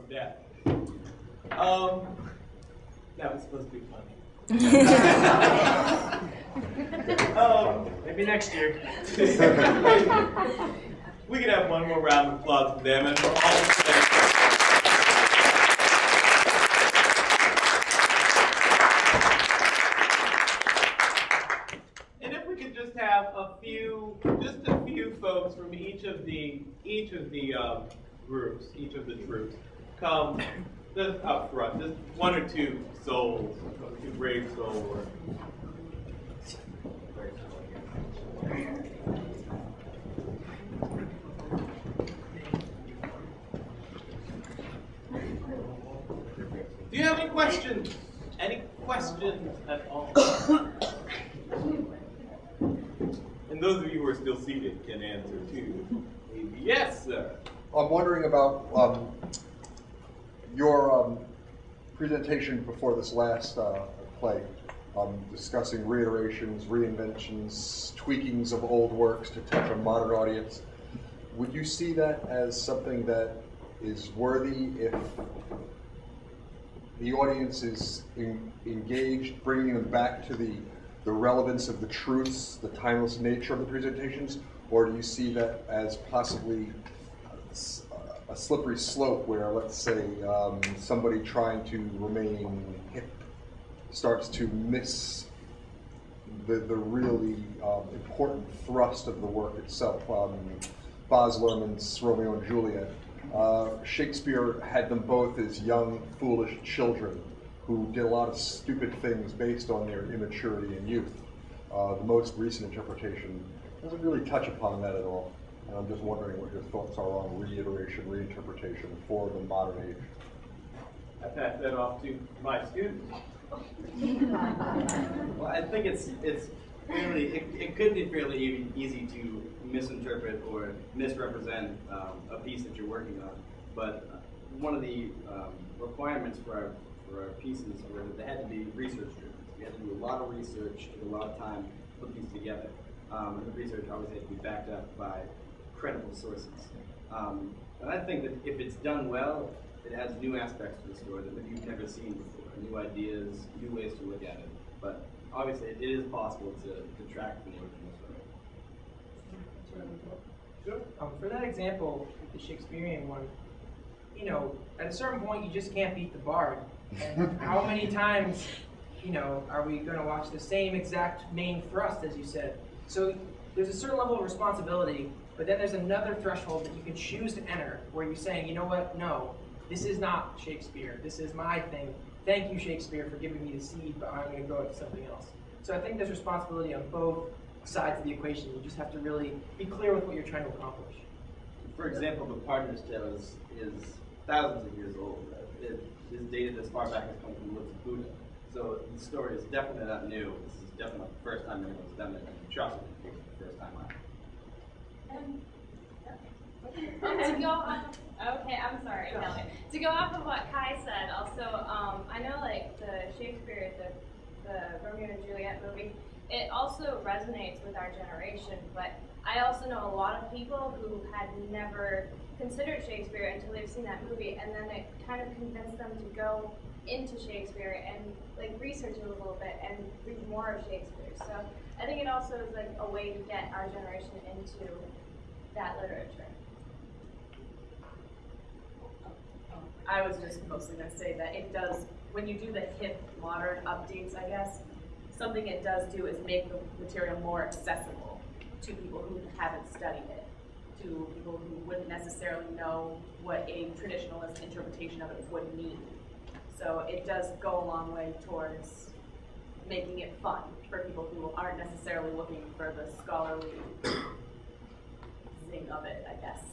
death. That was supposed to be funny. Maybe next year. We can have one more round of applause for them, and for all of them. And if we could just have just a few folks from each of the groups, each of the troops, come just up front, just one or two souls, two brave souls. Do you have any questions? Any questions at all? And those of you who are still seated can answer too. Yes, sir. I'm wondering about your presentation before this last play, discussing reiterations, reinventions, tweakings of old works to touch a modern audience. Would you see that as something that is worthy if the audience is engaged, bringing them back to the relevance of the truths, the timeless nature of the presentations, or do you see that as possibly a slippery slope where, let's say, somebody trying to remain hip starts to miss the really important thrust of the work itself? Baz Luhrmann's Romeo and Juliet. Shakespeare had them both as young, foolish children who did a lot of stupid things based on their immaturity and youth. The most recent interpretation doesn't really touch upon that at all. And I'm just wondering what your thoughts are on reiteration, reinterpretation for the modern age. I pass that off to my students. Well, I think it's fairly, it could be fairly easy to misinterpret or misrepresent a piece that you're working on. But one of the requirements for our pieces were that they had to be research driven. We had to do a lot of research, take a lot of time to put these together. And the research always had to be backed up by credible sources. And I think that if it's done well, it adds new aspects to the story that maybe you've never seen before, new ideas, new ways to look at it. But obviously, it is possible to detract from the original story. Sure. For that example, the Shakespearean one, you know, at a certain point, you just can't beat the bard. And how many times, you know, are we going to watch the same exact main thrust, as you said? So there's a certain level of responsibility, but then there's another threshold that you can choose to enter, where you're saying, you know what, no, this is not Shakespeare. This is my thing. Thank you, Shakespeare, for giving me the seed, but I'm going to go to something else. So I think there's responsibility on both sides of the equation. You just have to really be clear with what you're trying to accomplish. For example, the Partner's Tale is thousands of years old. It is dated as far back as come from the lips of Buddha. So the story is definitely not new. This is definitely the first time anyone's done it, and trust me, it's the first time To go off, okay, I'm sorry, Kelly. To go off of what Kai said, also, I know like the Shakespeare, the Romeo and Juliet movie, it also resonates with our generation, but I also know a lot of people who had never considered Shakespeare until they've seen that movie, and then it kind of convinced them to go into Shakespeare and like research it a little bit and read more of Shakespeare. So I think it also is like a way to get our generation into that literature. I was just mostly going to say that it does, when you do the hip modern updates, I guess, something it does do is make the material more accessible to people who haven't studied it, to people who wouldn't necessarily know what a traditionalist interpretation of it would mean. So it does go a long way towards making it fun for people who aren't necessarily looking for the scholarly thing of it, I guess.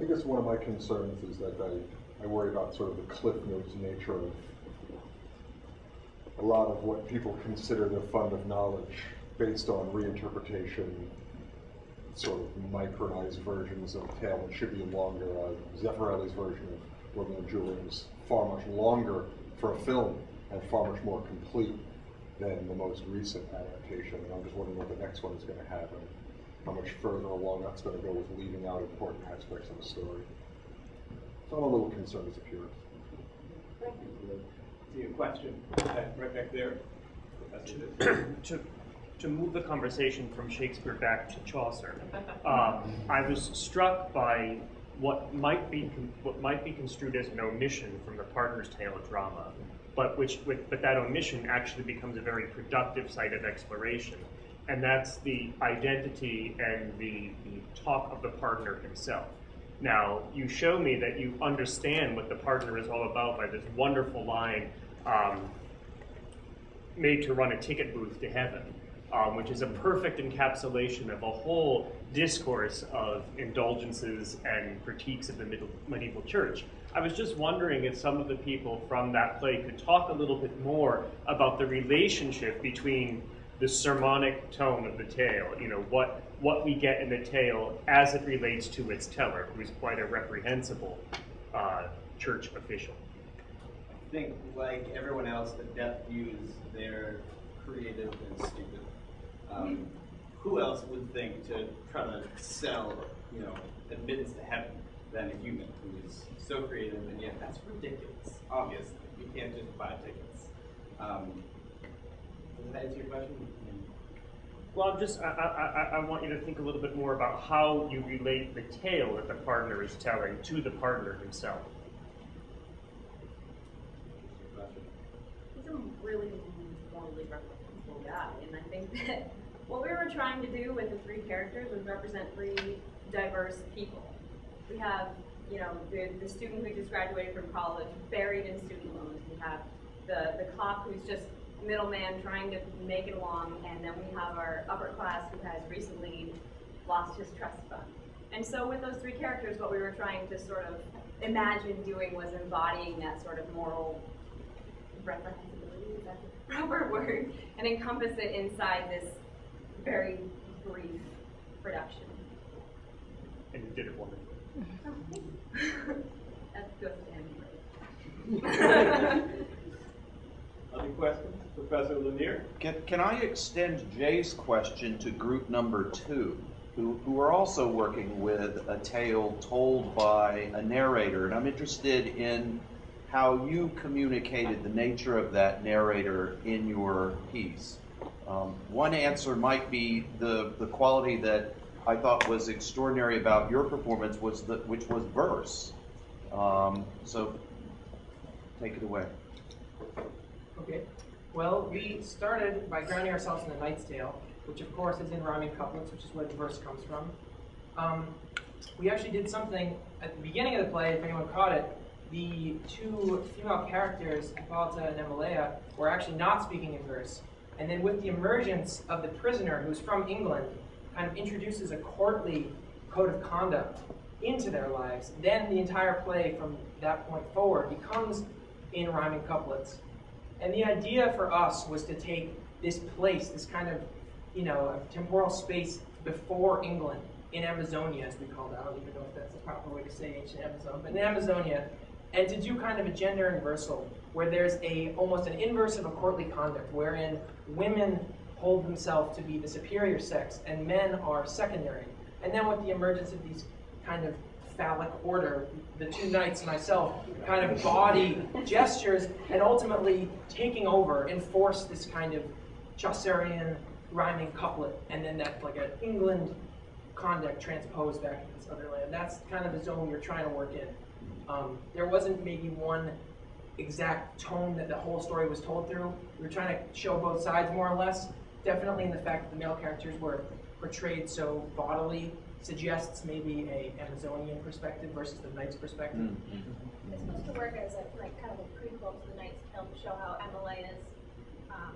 I guess one of my concerns is that I worry about sort of the Cliff Notes nature of a lot of what people consider their fund of knowledge based on reinterpretation, sort of micronized versions of a tale that should be longer. Zeffirelli's version of Romeo and Juliet is far much longer for a film and far much more complete than the most recent adaptation. And I'm just wondering what the next one is going to have and how much further along that's going to go with leaving out important aspects of the story. I'm a little concerned as a purist. Thank you. See a question right back there. To move the conversation from Shakespeare back to Chaucer, I was struck by what might be construed as an omission from the Partner's Tale drama, but that omission actually becomes a very productive site of exploration, and that's the identity and the talk of the partner himself. Now, you show me that you understand what the partner is all about by this wonderful line, made to run a ticket booth to heaven, which is a perfect encapsulation of a whole discourse of indulgences and critiques of the medieval church. I was just wondering if some of the people from that play could talk a little bit more about the relationship between the sermonic tone of the tale, what we get in the tale as it relates to its teller, who's quite a reprehensible church official. I think, like everyone else, the deaf views they're creative and stupid. Who else would think to try to sell, admittance to heaven than a human who is so creative, and yet that's ridiculous. Obviously, you can't just buy tickets. Does that answer your question? Well, I want you to think a little bit more about how you relate the tale that the partner is telling to the partner himself. He's a really morally reprehensible guy, and I think that what we were trying to do with the three characters was represent three diverse people. We have, the student who just graduated from college, buried in student loans. We have the cop who's just middleman trying to make it along, and then we have our upper class who has recently lost his trust fund. And so with those three characters, what we were trying to sort of imagine doing was embodying that sort of moral reprehensibility, is that the proper word, and encompass it inside this very brief production. And you did it wonderfully. That's good and Other questions? Professor Lanier? Can I extend Jay's question to group number 2, who are also working with a tale told by a narrator? And I'm interested in how you communicated the nature of that narrator in your piece. One answer might be the quality that I thought was extraordinary about your performance, which was verse. So take it away. Okay. Well, we started by grounding ourselves in the Knight's Tale, which of course is in rhyming couplets, which is where the verse comes from. We actually did something at the beginning of the play, if anyone caught it. The two female characters, Hippolyta and Emelea, were actually not speaking in verse. And then with the emergence of the prisoner, who's from England, kind of introduces a courtly code of conduct into their lives, then the entire play from that point forward becomes in rhyming couplets. And the idea for us was to take this place, this kind of, a temporal space before England, in Amazonia, as we called it. I don't even know if that's the proper way to say ancient Amazon, but in Amazonia, and to do kind of a gender inversal, where there's almost an inverse of a courtly conduct, wherein women hold themselves to be the superior sex, and men are secondary. And then with the emergence of these kind of phallic order, the two knights, myself, kind of body gestures, and ultimately taking over, enforce this kind of Chaucerian rhyming couplet, and then that like an England conduct transposed back into this other land. That's kind of the zone we were trying to work in. There wasn't maybe one exact tone that the whole story was told through. We were trying to show both sides more or less. Definitely in the fact that the male characters were portrayed so bodily suggests maybe a Amazonian perspective versus the knight's perspective. Mm-hmm. It's supposed to work as kind of a prequel to the Knight's Tale to show how Emelea's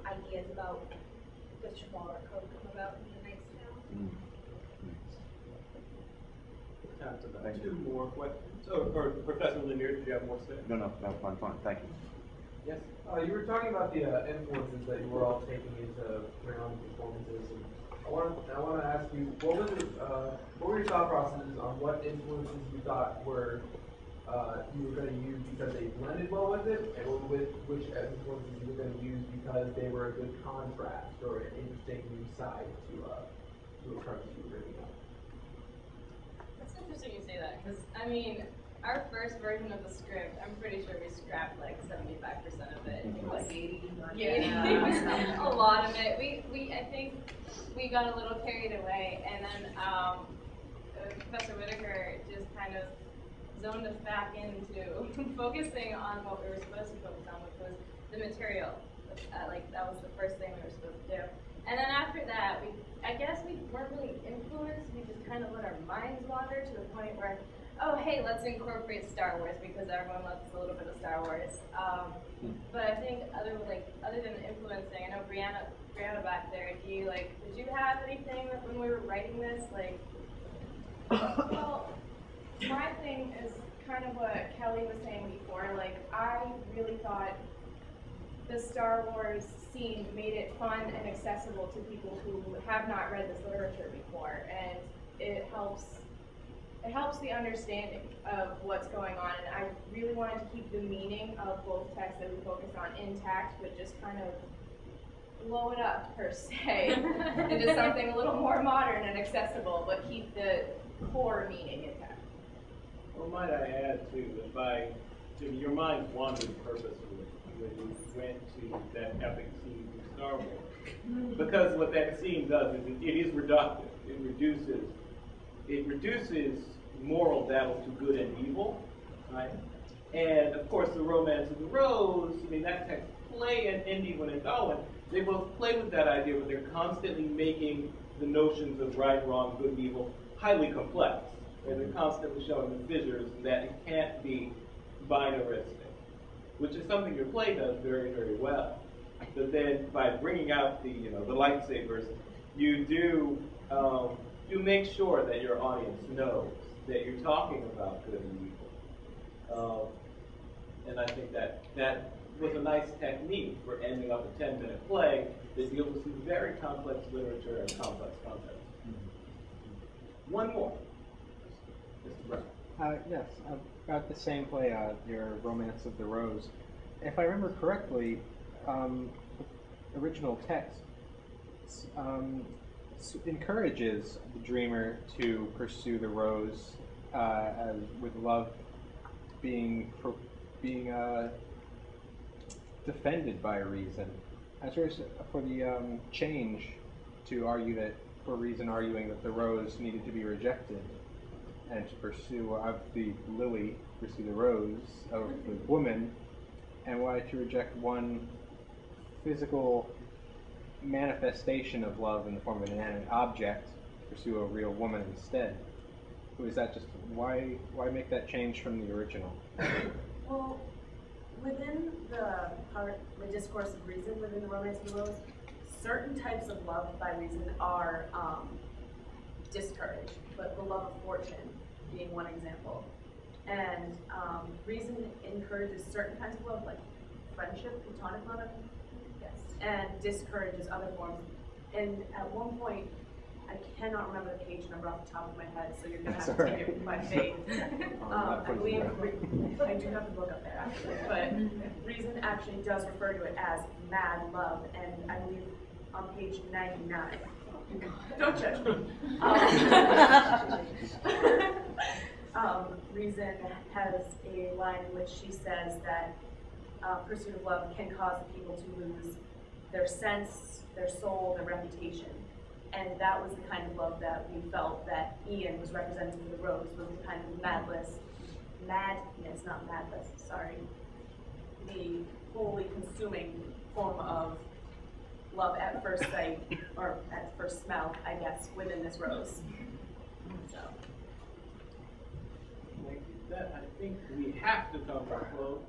ideas about the chivalric code come about in the Knight's Tale. Time for about 2 more questions. Or Professor Lanier, did you have more to say? No, I'm fine. Thank you. Yes. You were talking about the influences that you were all taking into round performances, and I want to ask you, what were your thought processes on what influences you thought were you were going to use because they blended well with it, and which influences you were going to use because they were a good contrast or an interesting new side to a premise you were bringing up? That's interesting you say that, because our first version of the script, I'm pretty sure we scrapped like 75% of it. Like 80, Yeah, a lot of it. I think we got a little carried away, and then Professor Whitaker just kind of zoned us back into focusing on what we were supposed to focus on, which was the material. That was the first thing we were supposed to do. And then after that, I guess we weren't really influenced. We just kind of let our minds wander to the point where, oh, hey, let's incorporate Star Wars because everyone loves a little bit of Star Wars. But I think other than influencing, I know Brianna back there. Did you have anything when we were writing this? Well, my thing is kind of what Kelly was saying before. I really thought the Star Wars scene made it fun and accessible to people who have not read this literature before, and it helps the understanding of what's going on. And I really wanted to keep the meaning of both texts that we focused on intact, but just kind of blow it up, per se, into something a little more modern and accessible, but keep the core meaning intact. Well, might I add too, if your mind wandered purposefully when you went to that epic scene from Star Wars, because what that scene does is it is reductive. It reduces moral battle to good and evil, right? And of course, the Romance of the Rose. I mean, that text play and Indy when it's going. They both play with that idea, but they're constantly making the notions of right, wrong, good, and evil highly complex. And they're constantly showing the fissures that it can't be binaristic, which is something your play does very, very well. But then by bringing out the lightsabers, you do make sure that your audience knows that you're talking about good and evil. And I think that was a nice technique for ending up a 10-minute play that deals with some very complex literature and complex concepts. One more. Mr. Brown. Yes, about the same play, your Romance of the Rose. If I remember correctly, the original text encourages the dreamer to pursue the rose with love being defended by reason. As for the change to argue that, for reason arguing that the rose needed to be rejected, and to pursue the lily, pursue the rose of the woman, and why to reject one physical manifestation of love in the form of an inanimate object, pursue a real woman instead. Was that just why make that change from the original? Well, within the discourse of reason within the Romance of the Rose, certain types of love by reason are discouraged, but the love of fortune being one example. And reason encourages certain kinds of love, like friendship, platonic love, yes, and discourages other forms. And at one point, I cannot remember the page number off the top of my head, so you're going to have to take it with my faith. I believe, I do have the book up there actually, but reason actually does refer to it as mad love, and I believe on page 99. Don't judge me. Reason has a line in which she says that pursuit of love can cause people to lose their sense, their soul, their reputation. And that was the kind of love that we felt that Ian was representing for the Rose, was the kind of the wholly consuming form of love at first sight, or at first smell, I guess, within this rose. So. I think we have to come to a close.